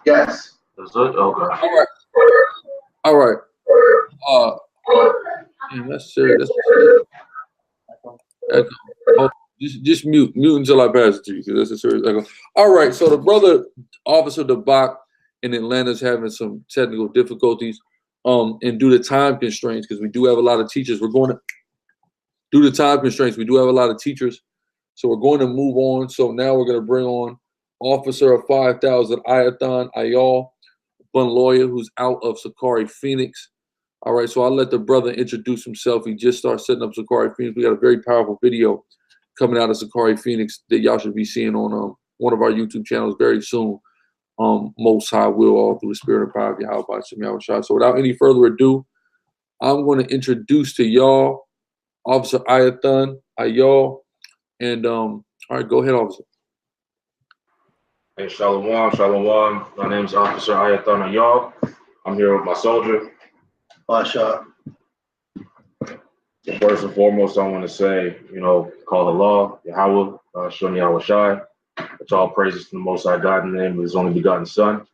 Yes. Is it? Okay. All right. That's serious. Echo. Oh, just mute until I pass it to you, because that's a serious echo. All right. So the brother, Officer Dabak in Atlanta, is having some technical difficulties. And due to time constraints, because we do have a lot of teachers, due to time constraints, we do have a lot of teachers. So we're going to move on. So now we're going to bring on Officer of 5,000, Ayathan Ayal, one lawyer who's out of SICARRI, Phoenix. All right, so I'll let the brother introduce himself. He just started setting up SICARRI, Phoenix. We got a very powerful video coming out of SICARRI, Phoenix that y'all should be seeing on one of our YouTube channels very soon. Most High will, all through the spirit and power of Yahweh. So without any further ado, I'm going to introduce to y'all Officer Ayathan Ayal. And all right, go ahead, Officer. Hey, Shalom, Shalom. My name's Officer Ayathan Ayal. I'm here with my soldier. BAJA. First and foremost, I want to say, call Allah, Yahweh, Shoni Yahweh Shai. It's all praises to the Most High God in the name of His only begotten Son.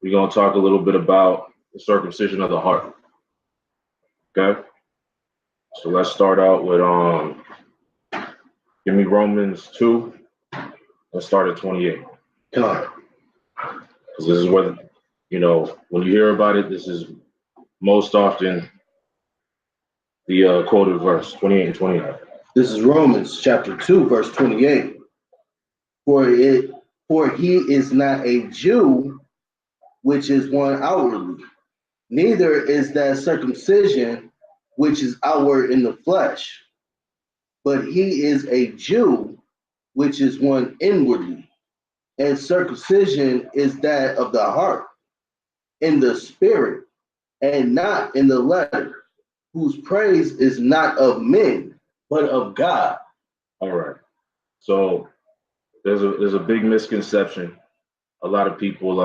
We're going to talk a little bit about the circumcision of the heart. Okay? So let's start out with, give me Romans 2. Let's start at 28. Come on. Because this is where, when you hear about it, this is most often the quoted verse, 28 and 29. This is Romans chapter 2, verse 28. For he is not a Jew, which is one outwardly, neither is that circumcision, which is outward in the flesh, but he is a Jew, which is one inwardly. And circumcision is that of the heart, in the spirit, and not in the letter, whose praise is not of men, but of God. All right. So there's a big misconception. A lot of people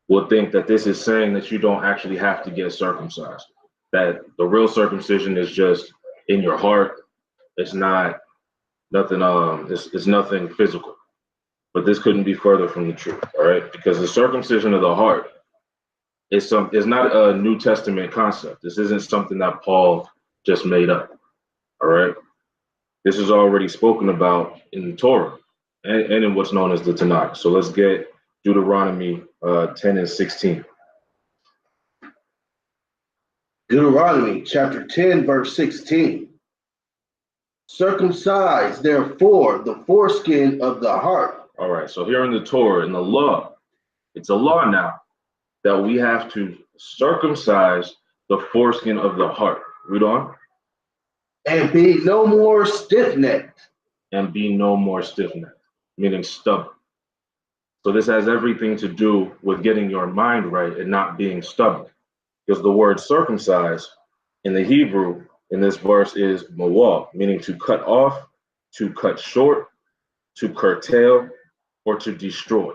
will think that this is saying that you don't actually have to get circumcised, that the real circumcision is just in your heart. It's not nothing, it's nothing physical. But this couldn't be further from the truth, all right? Because the circumcision of the heart is not a New Testament concept. This isn't something that Paul just made up, all right? This is already spoken about in the Torah and in what's known as the Tanakh. So let's get Deuteronomy 10 and 16. Deuteronomy chapter 10, verse 16. Circumcise, therefore, the foreskin of the heart. All right, so here in the Torah, in the law, it's a law now that we have to circumcise the foreskin of the heart. Read on. And be no more stiff-necked. And be no more stiff-necked, meaning stubborn. So this has everything to do with getting your mind right and not being stubborn. Because the word circumcise in the Hebrew in this verse is mawal, meaning to cut off, to cut short, to curtail, or to destroy.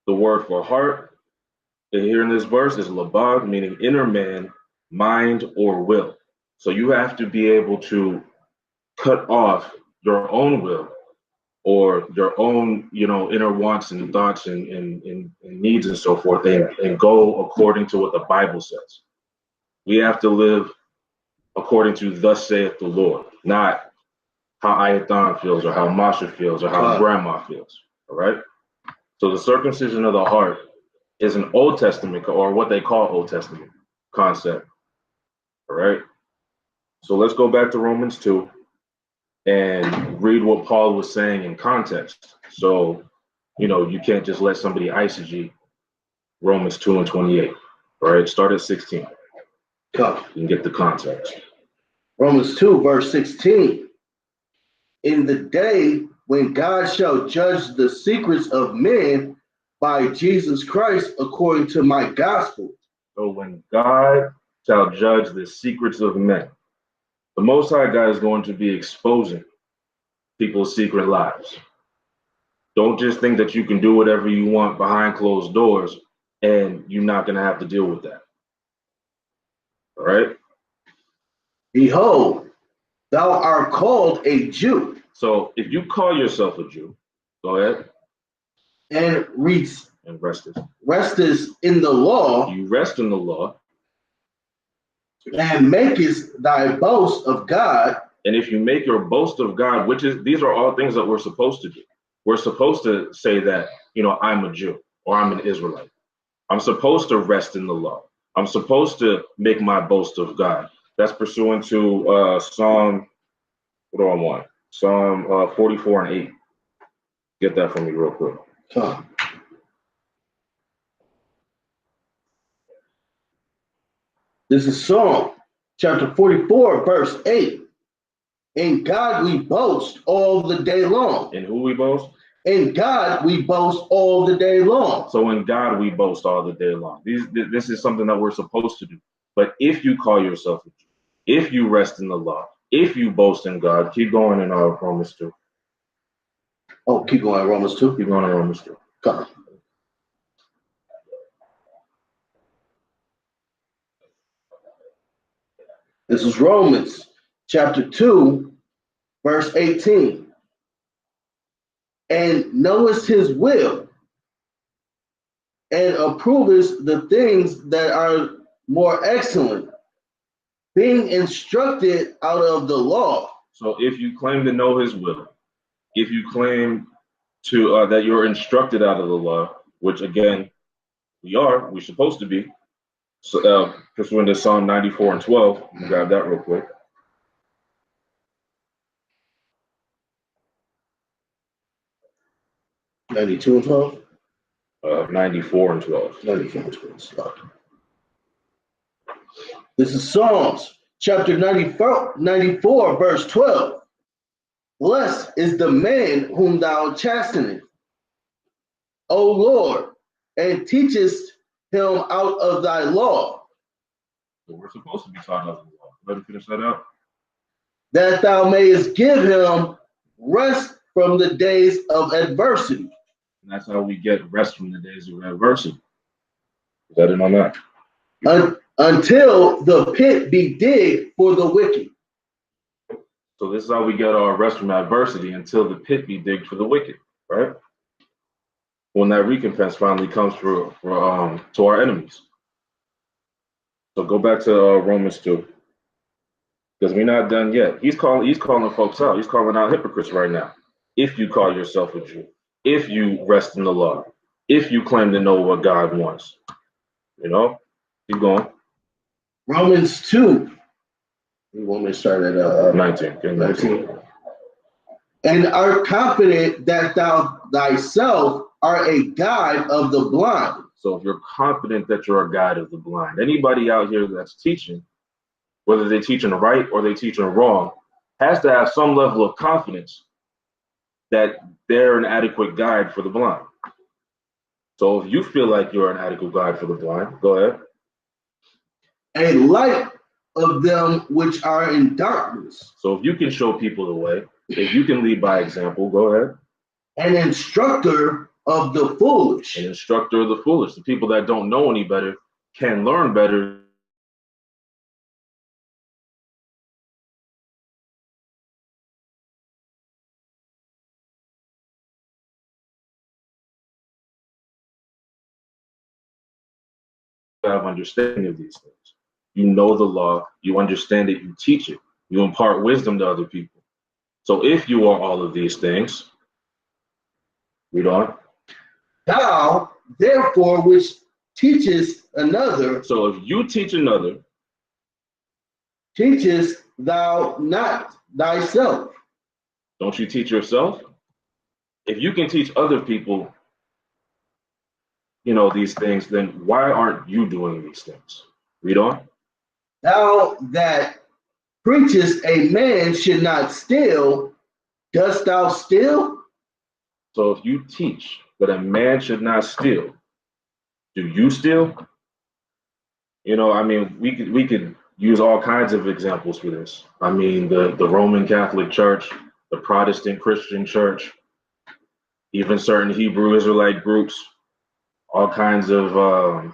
The word for heart here in this verse is labad, meaning inner man, mind, or will. So you have to be able to cut off your own will or your own, inner wants and thoughts and needs and so forth, and go according to what the Bible says. We have to live according to thus saith the Lord, not how Ayathan feels or how Masha feels or how Grandma feels, all right? So the circumcision of the heart is an Old Testament, or what they call Old Testament concept, all right? So let's go back to Romans 2 and read what Paul was saying in context. So, you can't just let somebody eisegete Romans 2 and 28, all right? Start at 16. Come. You can get the context. Romans 2, verse 16. In the day when God shall judge the secrets of men by Jesus Christ according to my gospel. So when God shall judge the secrets of men, the Most High God is going to be exposing people's secret lives. Don't just think that you can do whatever you want behind closed doors and you're not going to have to deal with that. All right? Behold, thou art called a Jew. So if you call yourself a Jew, go ahead. and restest in the law. You rest in the law. And makest thy boast of God. And if you make your boast of God, these are all things that we're supposed to do. We're supposed to say that, I'm a Jew or I'm an Israelite. I'm supposed to rest in the law. I'm supposed to make my boast of God. That's pursuant to Psalm 44 and 8. Get that for me real quick. Huh. This is Psalm chapter 44, verse 8. In God we boast all the day long. In who we boast? In God we boast all the day long. So in God we boast all the day long. This is something that we're supposed to do. But if you call yourself a Jew, if you rest in the law, if you boast in God, keep going in Romans 2. Oh, keep going in Romans 2? Keep going in Romans 2. Come on. This is Romans chapter 2, verse 18. And knowest his will, and approvest the things that are more excellent, being instructed out of the law. So if you claim to know his will, if you claim to that you're instructed out of the law, which again, we're supposed to be. So pursuant to Psalm 94 and 12, grab that real quick. (92 and 12)? 94 and 12. 94 and 12. This is Psalms chapter 94, verse 12. Blessed is the man whom thou chastenest, O Lord, and teachest him out of thy law. So we're supposed to be taught out of the law. Let me finish that out. That thou mayest give him rest from the days of adversity. And that's how we get rest from the days of adversity. Is that it on that? Until the pit be digged for the wicked. So this is how we get our rest from adversity, until the pit be digged for the wicked, right? When that recompense finally comes to our enemies. So go back to Romans 2, because we're not done yet. He's calling folks out. He's calling out hypocrites right now. If you call yourself a Jew, if you rest in the law, if you claim to know what God wants, keep going. Romans 2. You want me to start at 19. And art confident that thou thyself art a guide of the blind. So if you're confident that you're a guide of the blind, anybody out here that's teaching, whether they're teaching right or they're teaching wrong, has to have some level of confidence that they're an adequate guide for the blind. So if you feel like you're an adequate guide for the blind, go ahead. A light of them which are in darkness. So if you can show people the way, if you can lead by example, go ahead. An instructor of the foolish. An instructor of the foolish. The people that don't know any better can learn better. Have understanding of these things. You know the law, you understand it, you teach it, you impart wisdom to other people. So if you are all of these things, read on. Thou, therefore, which teachest another. So if you teach another, teachest thou not thyself? Don't you teach yourself? If you can teach other people, these things, then why aren't you doing these things? Read on. Thou that preachest a man should not steal, dost thou steal? So if you teach that a man should not steal, do you steal? We could use all kinds of examples for this. The Roman Catholic Church, the Protestant Christian Church, even certain Hebrew Israelite groups, all kinds of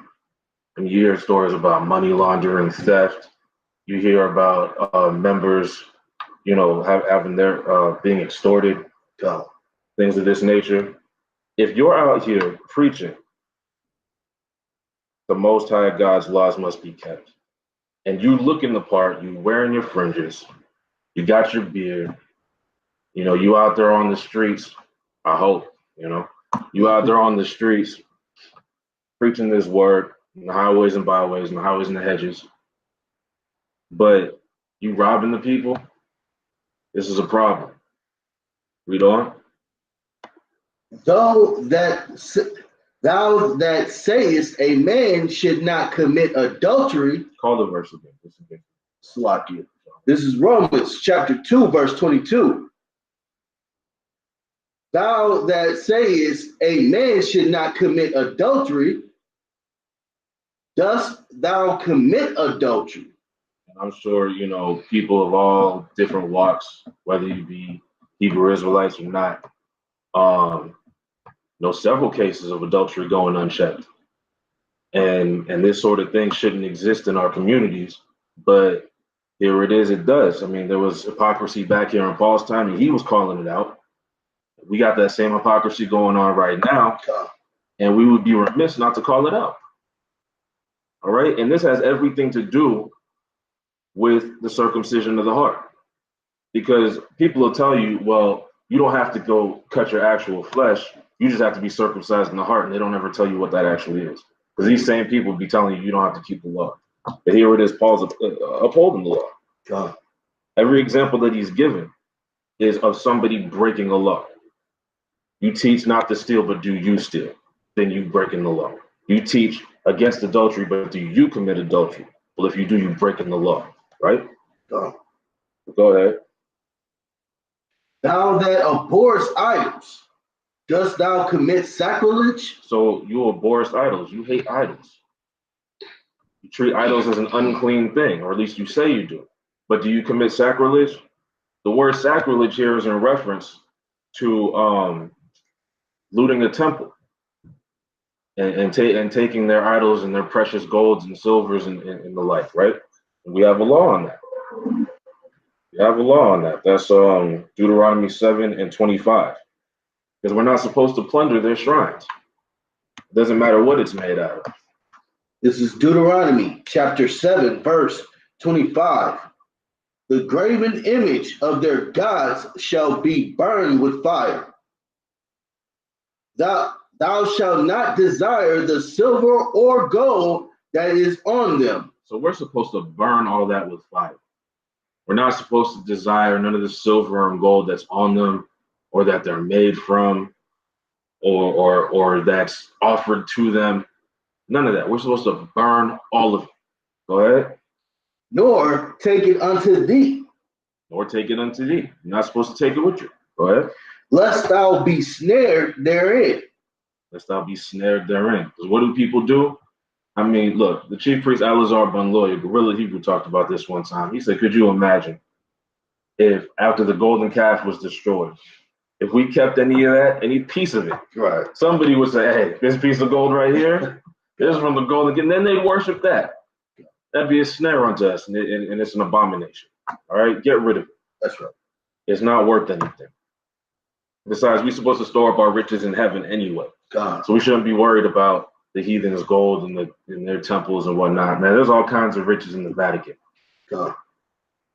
you hear stories about money laundering, theft. You hear about members, having their being extorted, things of this nature. if you're out here preaching the Most High God's laws must be kept, and you looking the part, you wearing your fringes, you got your beard, you know, you out there on the streets, I hope, you know, you out there on the streets preaching this word in the highways and byways and the highways and the hedges, but you robbing the people, this is a problem. Read on. Thou that sayest a man should not commit adultery. Call the verse again. Slakia. This is Romans chapter 2, verse 22. Thou that sayest a man should not commit adultery, dost thou commit adultery? I'm sure, you know, people of all different walks, whether you be Hebrew Israelites or not, know several cases of adultery going unchecked. And this sort of thing shouldn't exist in our communities, but here it is, it does. I mean, there was hypocrisy back here in Paul's time, and he was calling it out. We got that same hypocrisy going on right now, and we would be remiss not to call it out. All right, and this has everything to do with the circumcision of the heart, because people will tell you, well, you don't have to go cut your actual flesh, you just have to be circumcised in the heart, and they don't ever tell you what that actually is, because these same people will be telling you you don't have to keep the law. But here it is, Paul's upholding the law. God. Every example that he's given is of somebody breaking a law. You teach not to steal, but do you steal? Then you breaking the law. You teach against adultery, but do you commit adultery? Well, if you do, you breaking the law, right? God. Go ahead. Thou that abhorrest idols, dost thou commit sacrilege? So you abhor idols. You hate idols. You treat idols as an unclean thing, or at least you say you do. But do you commit sacrilege? The word sacrilege here is in reference to looting a temple and taking their idols and their precious golds and silvers and the like, right? And we have a law on that. We have a law on that. That's Deuteronomy 7:25. Because we're not supposed to plunder their shrines. It doesn't matter what it's made out of. This is Deuteronomy chapter 7, verse 25. The graven image of their gods shall be burned with fire. Thou shalt not desire the silver or gold that is on them. So we're supposed to burn all that with fire. We're not supposed to desire none of the silver and gold that's on them, or that they're made from, or that's offered to them. None of that. We're supposed to burn all of it. Go ahead. Nor take it unto thee. Nor take it unto thee. You're not supposed to take it with you. Go ahead. Lest thou be snared therein. Lest thou be snared therein. Because what do people do? I mean, look, the chief priest Elazar ben Loya, Guerrilla Hebrew, talked about this one time. He said, could you imagine if after the golden calf was destroyed, if we kept any of that, any piece of it, right, somebody would say, hey, this piece of gold right here, this is from the golden, and then they worship that. That'd be a snare unto us, and it's an abomination. All right, get rid of it. That's right. It's not worth anything. Besides, we're supposed to store up our riches in heaven anyway. God. So we shouldn't be worried about the heathens' gold in their temples and whatnot. Man, there's all kinds of riches in the Vatican. God.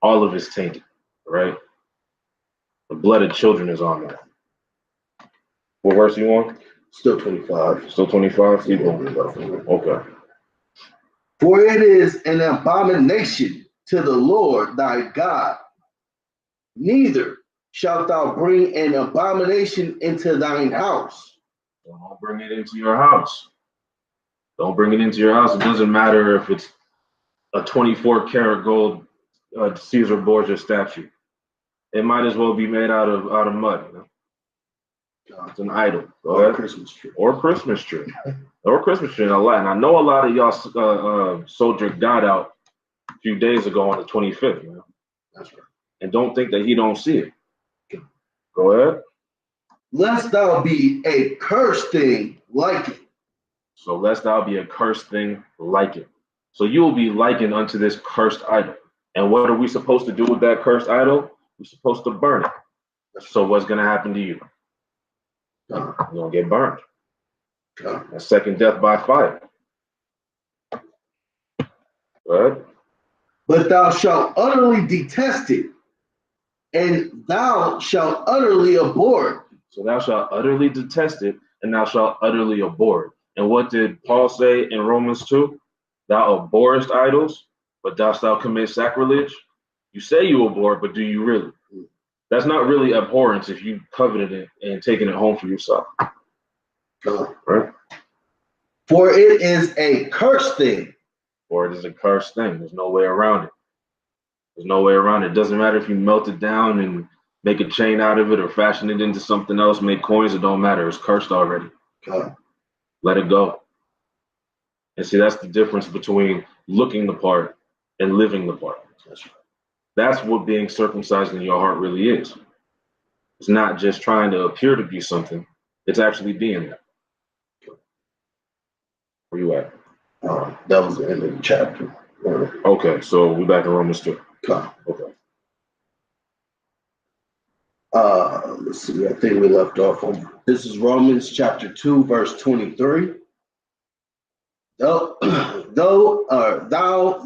All of it's tainted, right? The blood of children is on that. What verse are you on? Still 25. Still 25? Keep going. Okay. For it is an abomination to the Lord thy God. Neither shalt thou bring an abomination into thine house. Don't bring it into your house. Don't bring it into your house. It doesn't matter if it's a 24-karat gold Caesar Borgia statue. It might as well be made out of mud. You know? It's an idol. Or a Christmas tree. Or a Christmas tree. Or a Christmas tree. And I know a lot of y'all soldiered God out a few days ago on the 25th. You know? That's right. And don't think that he don't see it. Go ahead. Lest thou be a cursed thing like it. So lest thou be a cursed thing like it. So you will be likened unto this cursed idol. And what are we supposed to do with that cursed idol? We're supposed to burn it. So what's going to happen to you? You're gonna get burned. A second death by fire. Right? But thou shalt utterly detest it, and thou shalt utterly abhor it. So thou shalt utterly detest it, and thou shalt utterly abhor it. And what did Paul say in Romans 2? Thou abhorrest idols, but dost thou commit sacrilege? You say you abhor it, but do you really? That's not really abhorrence if you coveted it and taken it home for yourself. Right? For it is a cursed thing. Or it is a cursed thing. There's no way around it. There's no way around it. It doesn't matter if you melt it down and make a chain out of it or fashion it into something else, make coins, it don't matter. It's cursed already. Let it go. And see, that's the difference between looking the part and living the part. That's what being circumcised in your heart really is. It's not just trying to appear to be something. It's actually being that. Where you at? That was the end of the chapter. Okay, so we're back in Romans 2. Okay. Let's see. I think we left off on this is Romans chapter 2, verse 23. Thou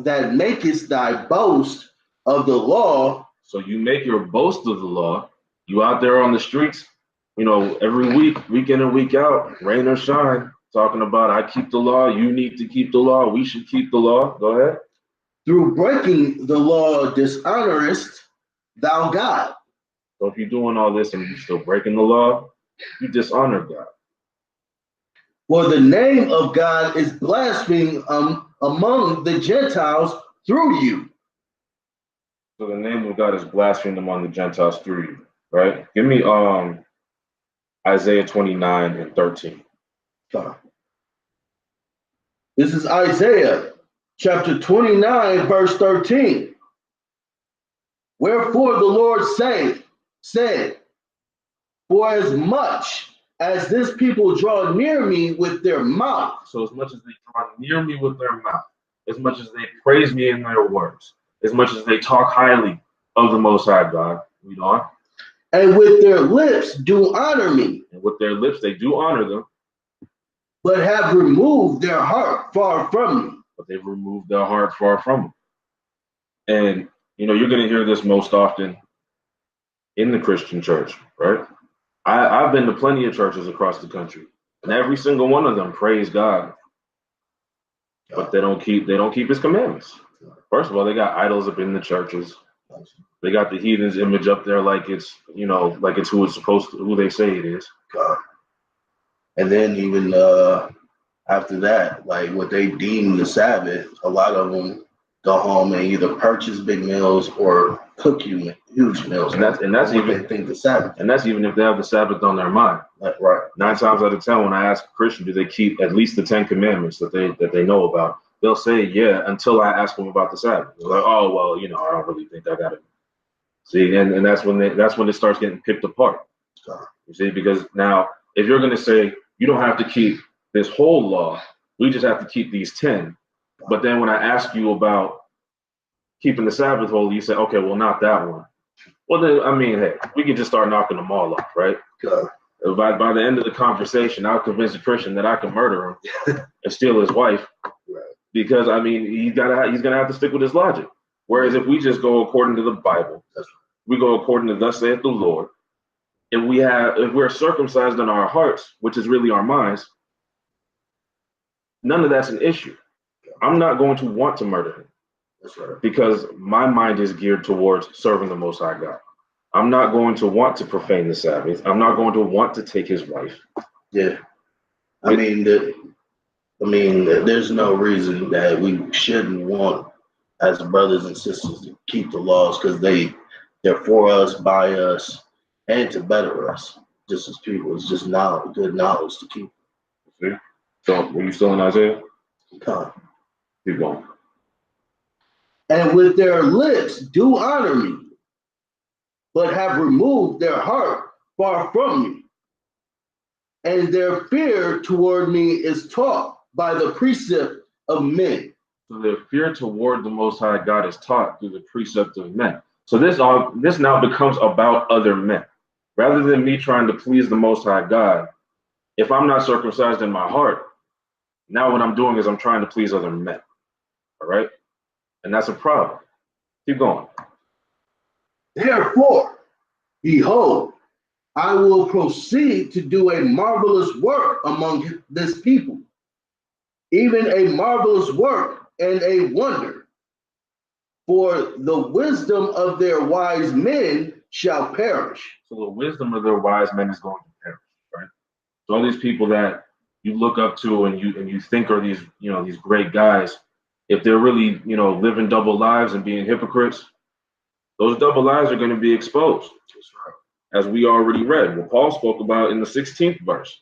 that makest thy boast of the law. So you make your boast of the law. You out there on the streets, you know, every week, week in and week out, rain or shine, talking about I keep the law, you need to keep the law, we should keep the law. Go ahead. Through breaking the law dishonorest thou God. So if you're doing all this and you're still breaking the law, you dishonor God. For the name of God is blasphemed among the Gentiles through you. So the name of God is blasphemed among the Gentiles through you, right? Give me Isaiah 29 and 13. This is Isaiah chapter 29, verse 13. Wherefore the Lord said, for as much as this people draw near me with their mouth. So as much as they draw near me with their mouth, as much as they praise me in their words, as much as they talk highly of the Most High God, read on. And with their lips do honor me. And with their lips they do honor them. But have removed their heart far from me. But they've removed their heart far from them. And, you know, you're going to hear this most often in the Christian church, right? I've been to plenty of churches across the country, and every single one of them praise God, but they don't keep His commandments. First of all, they got idols up in the churches. They got the heathen's image up there, like it's, you know, like it's who they say it is. And then even after that, like what they deem the Sabbath, a lot of them go home and either purchase big meals or cook you huge meals. And that's even they think the Sabbath. And that's even if they have the Sabbath on their mind. Right. 9 times out of 10, when I ask a Christian, do they keep at least the 10 commandments that they know about? They'll say, yeah, until I ask them about the Sabbath. They're like, oh, well, you know, I don't really think I got it. See, and that's when it starts getting picked apart. You see, because now if you're going to say you don't have to keep this whole law, we just have to keep these 10. But then when I ask you about keeping the Sabbath holy, you say, okay, well, not that one. Well, then, I mean, hey, we can just start knocking them all off, right? By the end of the conversation, I'll convince a Christian that I can murder him and steal his wife, because I mean, he's gonna have to stick with his logic. Whereas if we just go according to the Bible, we go according to thus saith the Lord, if we're circumcised in our hearts, which is really our minds, none of that's an issue. I'm not going to want to murder him. That's right. Because my mind is geared towards serving the Most High God. I'm not going to want to profane the Sabbath. I'm not going to want to take his wife. Yeah. I mean, there's no reason that we shouldn't want, as brothers and sisters, to keep the laws, because they're for us, by us, and to better us, just as people. It's just knowledge, good knowledge to keep. See? So, were you still in Isaiah? Keep going. And with their lips do honor me, but have removed their heart far from me. And their fear toward me is taught by the precept of men. So their fear toward the Most High God is taught through the precept of men. So this now becomes about other men. Rather than me trying to please the Most High God, if I'm not circumcised in my heart, now what I'm doing is I'm trying to please other men. All right? And that's a problem. Keep going. Therefore, behold, I will proceed to do a marvelous work among this people, even a marvelous work and a wonder. For the wisdom of their wise men shall perish. So the wisdom of their wise men is going to perish, right? So all these people that you look up to and you think are these, these great guys, if they're really, living double lives and being hypocrites, those double lives are going to be exposed. As we already read, what Paul spoke about in the 16th verse.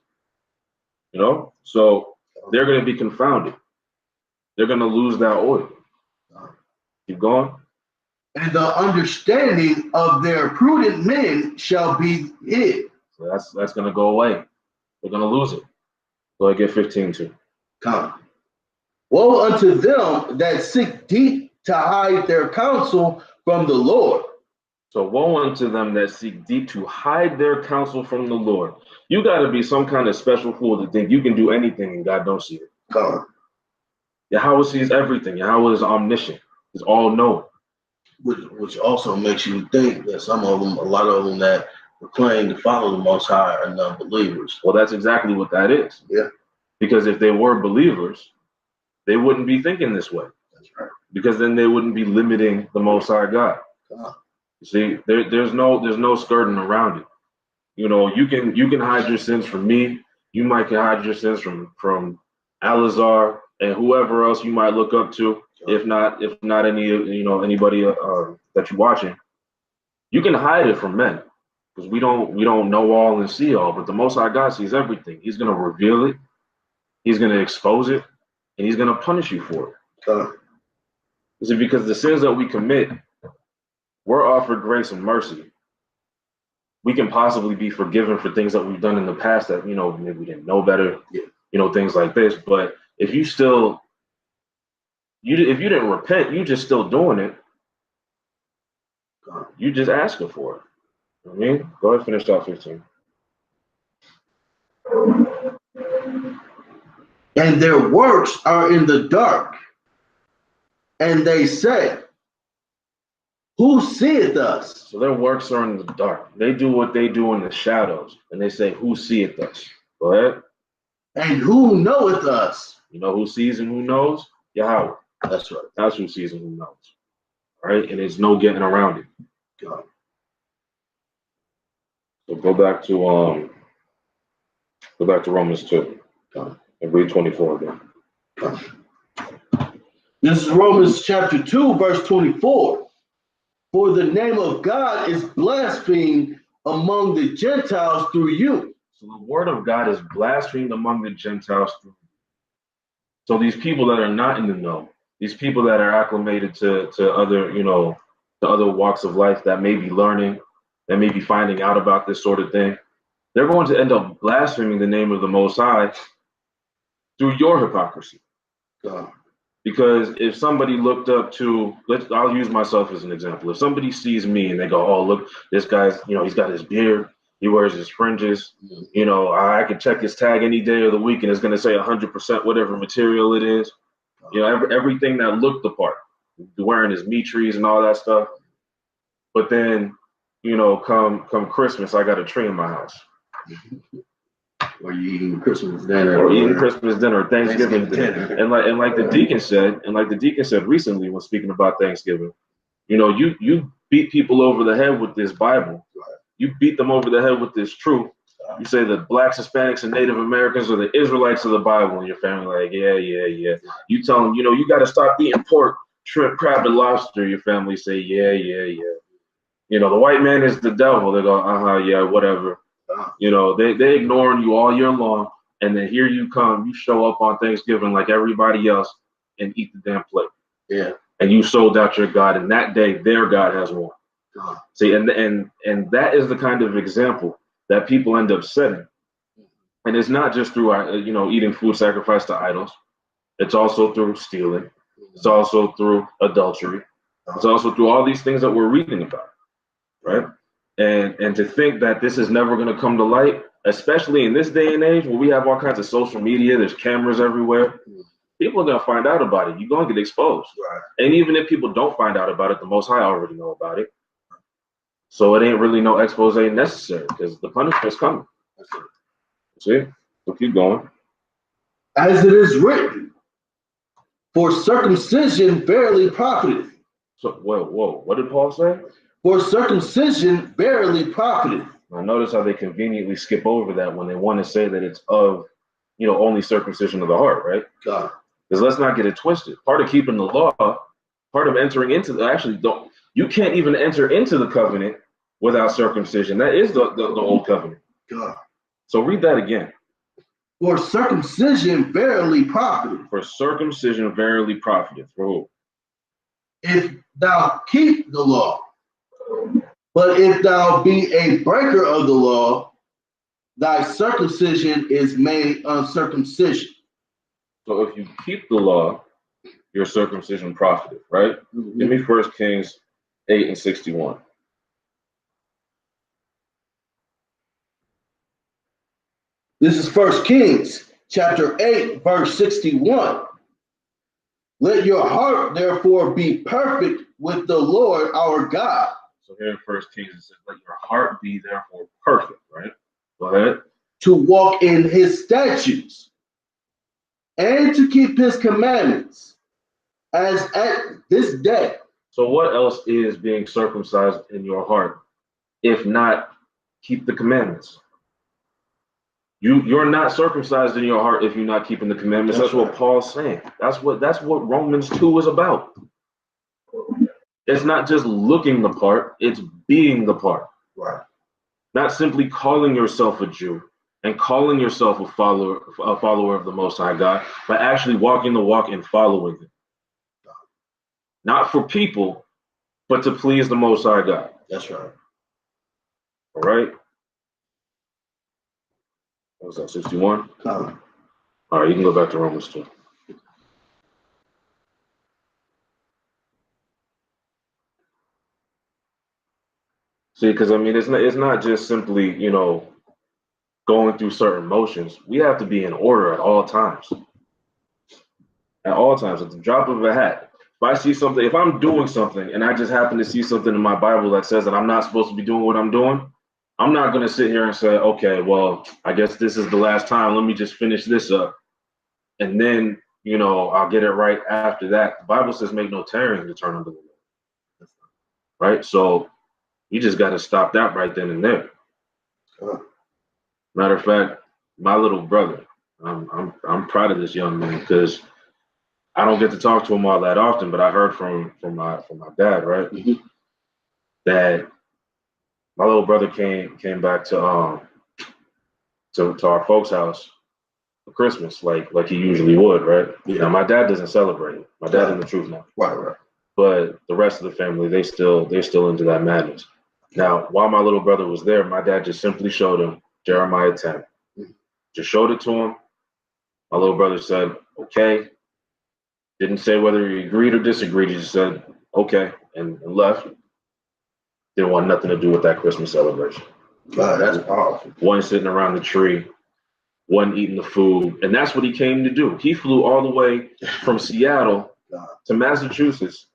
So they're going to be confounded. They're going to lose that oil. Keep going. And the understanding of their prudent men shall be hid. So that's going to go away. They're going to lose it. Go ahead, get 15 too. Come. Woe unto them that seek deep to hide their counsel from the Lord. So woe unto them that seek deep to hide their counsel from the Lord. You got to be some kind of special fool to think you can do anything and God don't see it. Come. Yahweh sees everything. Yahweh is omniscient. He's all-knowing. Which also makes you think that some of them, a lot of them that claim to follow the Most High are non-believers. Well, that's exactly what that is. Yeah. Because if they were believers, they wouldn't be thinking this way. That's right. Because then they wouldn't be limiting the Most High God. You see, there's no skirting around it. You can hide your sins from me. You might can hide your sins from Alizar and whoever else you might look up to. If not anybody that you're watching, you can hide it from men because we don't know all and see all. But the Most High God sees everything. He's gonna reveal it. He's gonna expose it, and He's gonna punish you for it. Is it because the sins that we commit, we're offered grace and mercy. We can possibly be forgiven for things that we've done in the past that maybe we didn't know better. Things like this. But if you didn't repent, you just still doing it. You just asking for it. I mean, go ahead, finish off 15. And their works are in the dark, and they say, who seeth us? So their works are in the dark. They do what they do in the shadows, and they say, who seeth us? Go ahead. And who knoweth us? You know who sees and who knows? Yahweh. That's right. That's who sees and who knows. Right? And there's no getting around it. God. So go back to Romans 2 and read 24 again. This is Romans chapter 2, verse 24. For the name of God is blasphemed among the Gentiles through you. So the word of God is blasphemed among the Gentiles through you. So these people that are not in the know, these people that are acclimated to other, to other walks of life that may be learning, that may be finding out about this sort of thing, they're going to end up blaspheming the name of the Most High through your hypocrisy. Because if somebody looked up to, I'll use myself as an example. If somebody sees me and they go, oh, look, this guy's, he's got his beard, he wears his fringes, I could check his tag any day of the week and it's going to say 100% whatever material it is. Everything that looked the part, wearing his meat trees and all that stuff. But then, come Christmas, I got a tree in my house. Or you eating Christmas dinner. Or eating Christmas dinner, Thanksgiving dinner. And like the deacon said recently when speaking about Thanksgiving, you beat people over the head with this Bible. You beat them over the head with this truth. You say that blacks, Hispanics, and Native Americans are the Israelites of the Bible, and your family like, yeah. You tell them, you got to stop eating pork, shrimp, crab, and lobster. Your family say, yeah. The white man is the devil. They go, yeah, whatever. They ignoring you all year long, and then here you come. You show up on Thanksgiving like everybody else and eat the damn plate. Yeah. And you sold out your God, and that day their God has won. See, and that is the kind of example that people end up setting. And it's not just through eating food sacrificed to idols. It's also through stealing. It's also through adultery. It's also through all these things that we're reading about, right? And to think that this is never going to come to light, especially in this day and age where we have all kinds of social media, there's cameras everywhere. People are gonna find out about it. You're gonna get exposed. Right. And even if people don't find out about it, the Most High already know about it. So it ain't really no expose necessary because the punishment's coming. See? So keep going. As it is written, for circumcision verily profiteth. So whoa, what did Paul say? For circumcision verily profiteth. Now notice how they conveniently skip over that when they want to say that it's of, only circumcision of the heart, right? God. Because let's not get it twisted. Part of keeping the law, part of entering into you can't even enter into the covenant without circumcision. That is the old covenant. God. So read that again. For circumcision verily profiteth. For circumcision verily profiteth. For who? If thou keep the law. But if thou be a breaker of the law, thy circumcision is made uncircumcision. So if you keep the law, your circumcision profiteth, right? Mm-hmm. Give me 1 Kings 8:61. This is 1 Kings chapter 8, verse 61. Let your heart therefore be perfect with the Lord our God. So here in 1 Kings it says, let your heart be therefore perfect, right? Go ahead. To walk in his statutes and to keep his commandments as at this day. So what else is being circumcised in your heart if not keep the commandments? You're not circumcised in your heart if you're not keeping the commandments. That's what Paul's saying. That's what Romans 2 is about. It's not just looking the part, it's being the part. Right. Not simply calling yourself a Jew and calling yourself a follower of the Most High God, but actually walking the walk and following Him. Not for people, but to please the Most High God. That's right. All right. What was that, 61? All right, you can go back to Romans 2. See, because I mean, it's not just simply, going through certain motions. We have to be in order at all times. At all times, at the drop of a hat. If I see something, if I'm doing something and I just happen to see something in my Bible that says that I'm not supposed to be doing what I'm doing, I'm not going to sit here and say, okay, well, I guess this is the last time. Let me just finish this up. And then, I'll get it right after that. The Bible says make no tarrying to turn unto the Lord. Right? So you just got to stop that right then and there. Matter of fact, my little brother, I'm proud of this young man because I don't get to talk to him all that often, but I heard from my dad, right? Mm-hmm. That my little brother came back to our folks' house for Christmas, like he usually would, right? Yeah. Now my dad doesn't celebrate it. My dad in the truth now. Right. But the rest of the family, they're still into that madness. Now, while my little brother was there, my dad just simply showed him Jeremiah 10. Mm-hmm. Just showed it to him. My little brother said, okay. Didn't say whether he agreed or disagreed. He just said, okay, and left. Didn't want nothing to do with that Christmas celebration. Wow, that's powerful. One sitting around the tree, one eating the food. And that's what he came to do. He flew all the way from Seattle to Massachusetts,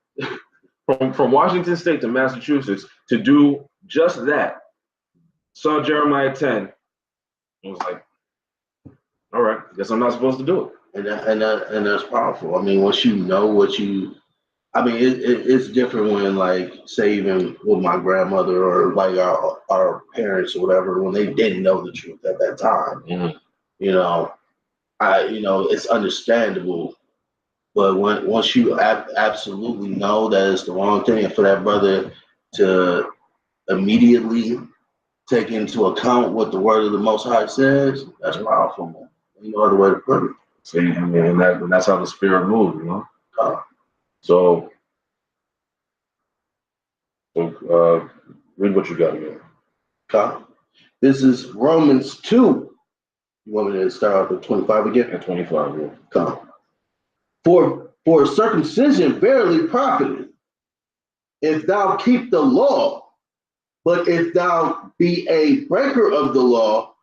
from Washington State to Massachusetts to do just that. Saw Jeremiah 10. I was like, all right, guess I'm not supposed to do it. And that's powerful. I mean, once you know what you, I mean, it's different when, like, say, even with my grandmother or like our parents or whatever, when they didn't know the truth at that time. Mm-hmm. It's understandable. But once you absolutely know that it's the wrong thing, and for that brother to immediately take into account what the word of the Most High says, that's powerful, man. No other way to put it. See, I mean, and that's how the Spirit moves, So read what you got again. This is Romans 2. You want me to start off with 25 again? At 25, yeah. For circumcision verily profiteth, if thou keep the law, but if thou be a breaker of the law,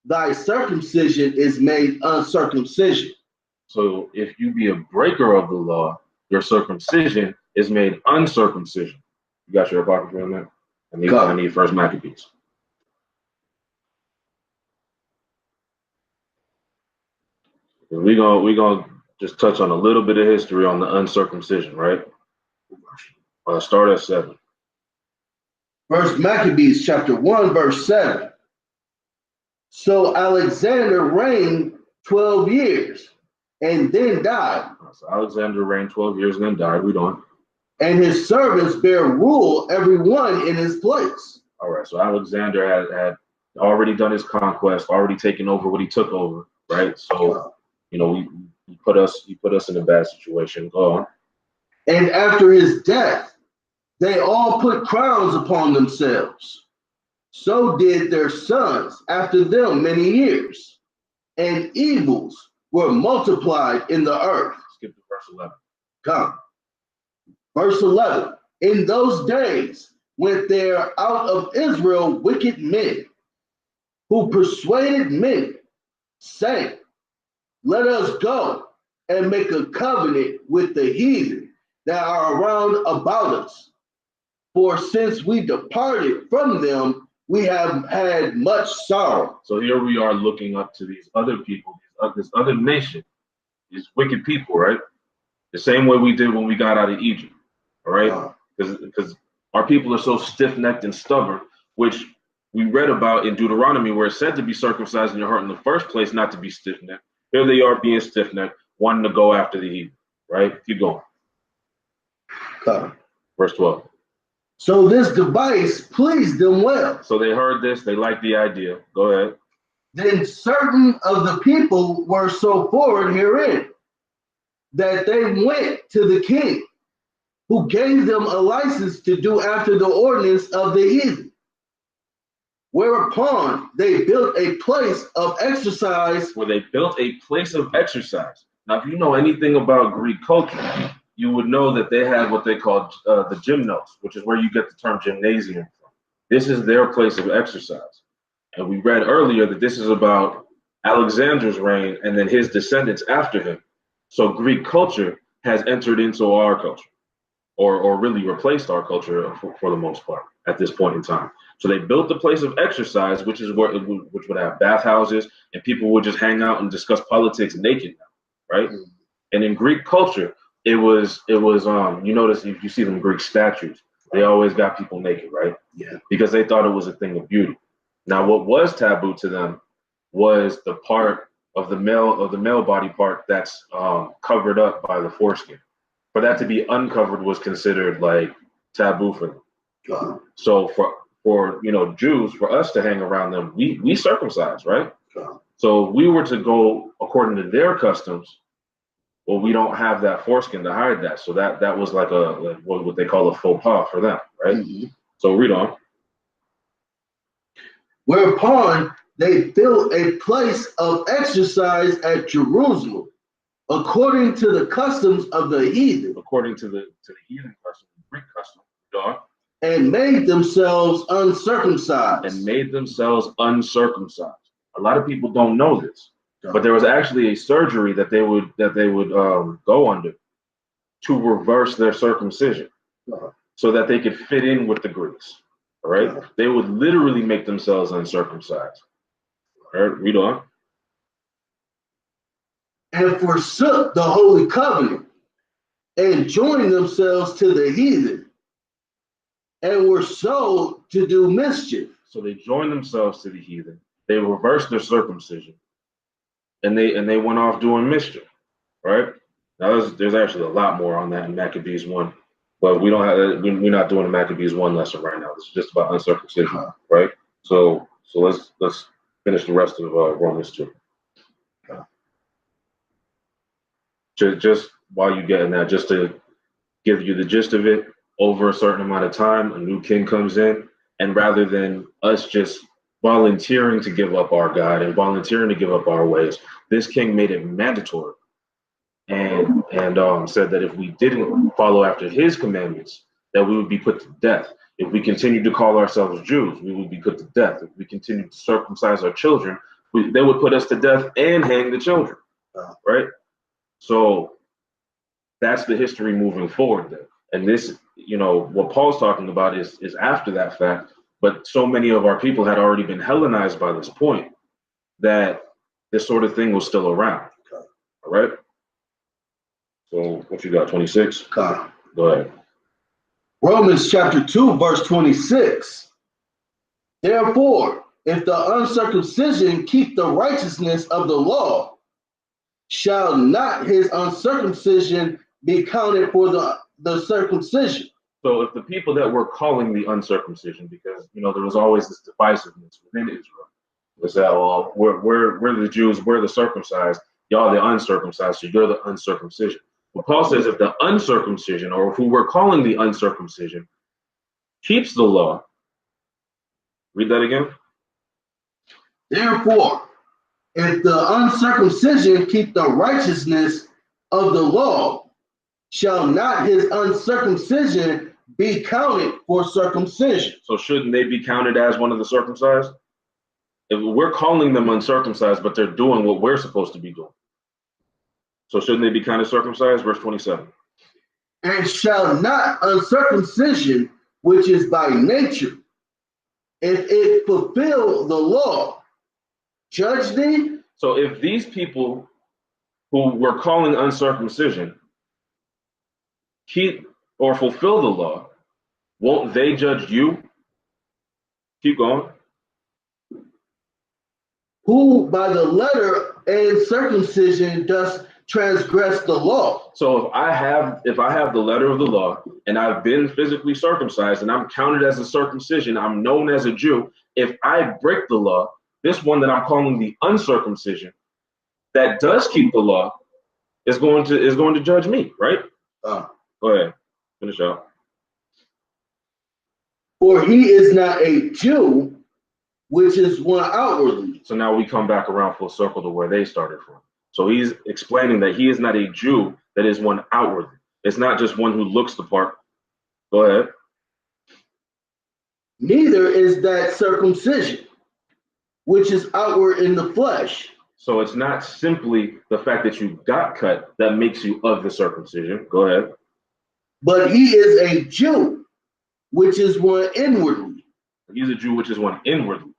thy circumcision is made uncircumcision. So if you be a breaker of the law, your circumcision is made uncircumcision. You got your apocrypha on that? I need First Maccabees. We're gonna just touch on a little bit of history on the uncircumcision, right? Start at 7. First Maccabees chapter 1, verse 7. So Alexander reigned 12 years and then died. So Alexander reigned 12 years and then died. Read on. And his servants bear rule, every one in his place. All right. So Alexander had already done his conquest, already taken over what he took over, right? So, you know, he put us in a bad situation. Go on. And after his death, they all put crowns upon themselves. So did their sons after them many years. And evils were multiplied in the earth. Skip to verse 11. Come. Verse 11. In those days went there out of Israel wicked men, who persuaded many, saying, let us go and make a covenant with the heathen that are around about us. For since we departed from them, we have had much sorrow. So here we are looking up to these other people, this other nation, these wicked people, right? The same way we did when we got out of Egypt, all right? Because our people are so stiff-necked and stubborn, which we read about in Deuteronomy, where it's said to be circumcised in your heart in the first place, not to be stiff-necked. Here they are being stiff-necked, wanting to go after the heathen, right? Keep going. Verse 12. So this device pleased them well. So they heard this, they liked the idea. Go ahead. Then certain of the people were so forward herein that they went to the king, who gave them a license to do after the ordinance of the heathen. Whereupon they built a place of exercise. Where they built a place of exercise. Now, if you know anything about Greek culture, you would know that they have what they call the gymnos, which is where you get the term gymnasium from. This is their place of exercise. And we read earlier that this is about Alexander's reign and then his descendants after him. So Greek culture has entered into our culture, or really replaced our culture for the most part at this point in time. So they built the place of exercise, which is where which would have bathhouses, and people would just hang out and discuss politics naked now, right? And in Greek culture, it was you notice if you see them Greek statues, they always got people naked, right? Yeah. Because they thought it was a thing of beauty. Now, what was taboo to them was the part of the male body part that's covered up by the foreskin. For that to be uncovered was considered like taboo for them. So for Jews, for us to hang around them, we circumcise, right? So if we were to go according to their customs, well, we don't have that foreskin to hide that. So that was like what they call a faux pas for them, right? Mm-hmm. So read on. Whereupon they built a place of exercise at Jerusalem, according to the customs of the heathen. According to the heathen custom, the Greek custom. Go on. And made themselves uncircumcised. And made themselves uncircumcised. A lot of people don't know this, but there was actually a surgery that they would go under to reverse their circumcision, so that they could fit in with the Greeks. All right, they would literally make themselves uncircumcised. All right, read on. And forsook the holy covenant, and joined themselves to the heathen, and were sold to do mischief. So they joined themselves to the heathen. They reversed their circumcision, and they went off doing mischief. Right? Now there's actually a lot more on that in Maccabees 1, but we don't have we're not doing a Maccabees 1 lesson right now. This is just about uncircumcision, right? So let's finish the rest of Romans 2. Just while you're getting that, just to give you the gist of it, over a certain amount of time, a new king comes in, and rather than us just volunteering to give up our God and volunteering to give up our ways, this king made it mandatory, and said that if we didn't follow after his commandments, that we would be put to death. If we continued to call ourselves Jews, we would be put to death. If we continued to circumcise our children, They would put us to death and hang the children, right? So that's the history moving forward then. And this, you know, what Paul's talking about is after that fact, but so many of our people had already been Hellenized by this point that this sort of thing was still around. All right? So what you got, 26? Go ahead. Romans chapter 2, verse 26. Therefore, if the uncircumcision keep the righteousness of the law, shall not his uncircumcision be counted for the circumcision? So if the people that we're calling the uncircumcision, because, you know, there was always this divisiveness within Israel, was that, well, we're the Jews, we're the circumcised, y'all the uncircumcised, so you're the uncircumcision. But Paul says if the uncircumcision, or who we're calling the uncircumcision, keeps the law, read that again. Therefore, if the uncircumcision keep the righteousness of the law, shall not his uncircumcision be counted for circumcision? So shouldn't they be counted as one of the circumcised? If we're calling them uncircumcised, but they're doing what we're supposed to be doing, so shouldn't they be counted circumcised? Verse 27. And shall not uncircumcision, which is by nature, if it fulfill the law, judge thee? So if these people who we're calling uncircumcision keep or fulfill the law, won't they judge you? Keep going. Who by the letter and circumcision does transgress the law? So if I have the letter of the law and I've been physically circumcised and I'm counted as a circumcision, I'm known as a Jew. If I break the law, this one that I'm calling the uncircumcision that does keep the law is going to judge me, right? Go ahead, finish up. For he is not a Jew, which is one outwardly. So now we come back around full circle to where they started from. So he's explaining that he is not a Jew that is one outwardly. It's not just one who looks the part. Go ahead. Neither is that circumcision, which is outward in the flesh. So it's not simply the fact that you got cut that makes you of the circumcision. Go ahead. But he is a Jew, which is one inwardly. He's a Jew, which is one inwardly,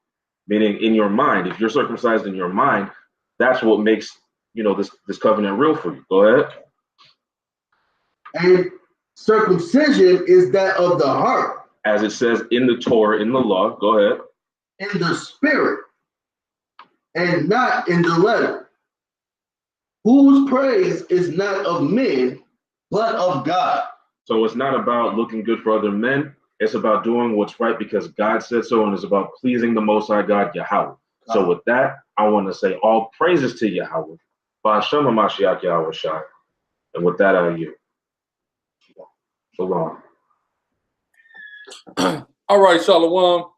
meaning in your mind. If you're circumcised in your mind, that's what makes, you know, this covenant real for you. Go ahead. And circumcision is that of the heart, as it says in the Torah, in the law. Go ahead. in the spirit, and not in the letter, whose praise is not of men, but of God. So it's not about looking good for other men. It's about doing what's right because God said so, and it's about pleasing the Most High God, Yahweh. So with that, I want to say all praises to Yahweh. Ba'ashem HaMashiach Yahweh Shai. And with that, I yield. So long. All right, Shalom.